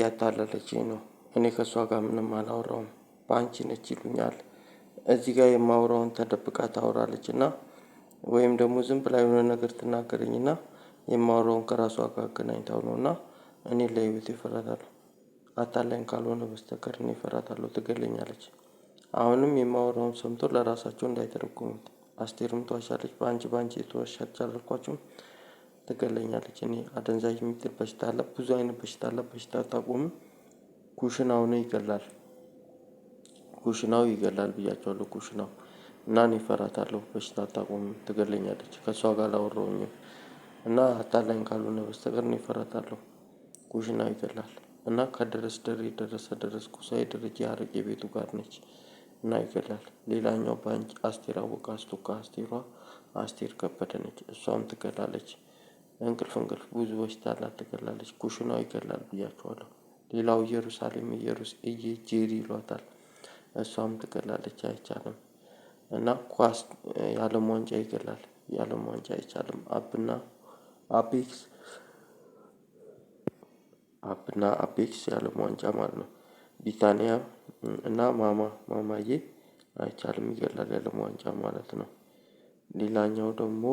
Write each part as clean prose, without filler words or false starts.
እያታለለችኝ ነው። እኔ ከእሷ ጋር ምንም አላወራውም። በአንቺ ነች ይሉኛል። እዚህ ጋር የማወራውን ተደብቃ ታወራለችና ወይም ደግሞ ዝም ብላ የሆነ ነገር ትናገረኝና የማወራውን ከራሷ ጋር አገናኝታው ነውና እኔ ለህይወቴ እፈራታለሁ። አታላኝ ካልሆነ በስተቀር እኔ እፈራታለሁ ትገለኛለች። አሁንም የማወራውን ሰምቶ ለራሳቸው እንዳይተረጉሙት አስቴርም ትዋሻለች በአንቺ የተዋሻች አላልኳችሁም። ትገለኛለች። እኔ አደንዛዥ የሚጥል በሽታ አለ ብዙ አይነት በሽታ አለ በሽታ አታቆምም። ኩሽናው ነው ይገላል። ኩሽናው ይገላል ብያችኋለሁ ኩሽናው እና እኔ እፈራታለሁ በሽታ አታቆምም ትገለኛለች ከእሷ ጋር አላወራሁኝም። እና አታላኝ ካልሆነ በስተቀር እኔ እፈራታለሁ። ኩሽናው ይገላል እና ከደረስ ደረሰ ደረስኩ ሳይደረጅ የአረቄ ቤቱ ጋር ነች። እና ይገላል ሌላኛው በአንቺ አስቴር አወቀ አስቱካ አስቴሯ አስቴር ከበደ ነች እሷም ትገላለች። እንቅልፍ ብዙ በሽታ አላት ትገላለች ኩሽናው ይገላል ብያችኋለሁ። ሌላው ኢየሩሳሌም ጄሪ ይሏታል። እሷም ትገላለች አይቻልም። እና ኳስ የአለም ዋንጫ ይገላል የአለም ዋንጫ አይቻልም። አፕና አፔክስ የአለም ዋንጫ ማለት ነው። ቢታኒያ እና ማማዬ አይቻልም ይገላል የአለም ዋንጫ ማለት ነው። ሌላኛው ደግሞ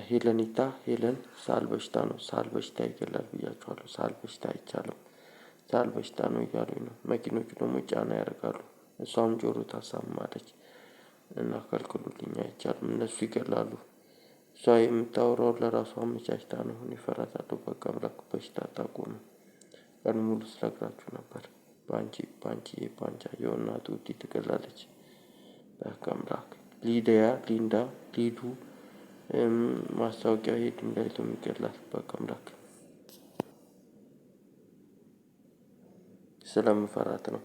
ሄለን ሳል በሽታ ነው ሳል በሽታ ይገላል ብያችኋለሁ ሳል በሽታ አይቻልም። ሳል በሽታ ነው እያሉኝ ነው መኪኖቹ ደግሞ ጫና ያደርጋሉ። እሷም ጆሮ ታሳምማለች። እና ከልክሉልኝ አይቻልም እነሱ ይገላሉ። እሷ የምታወራው ለራሷ አመቻችታ ነው እኔ እፈራታለሁ በቃ አምላክ በሽታ አታቆምም። ቀኑን ሙሉ ስነግራችሁ ነበር። ባንቻየሁ እናቱ ውዴ ትገላለች። በቃ አምላክ ሊንዳ ሊዱ ማስታወቂያ ድንጋይቶ የሚገላት በቃ አምላክ ስለምፈራት ነው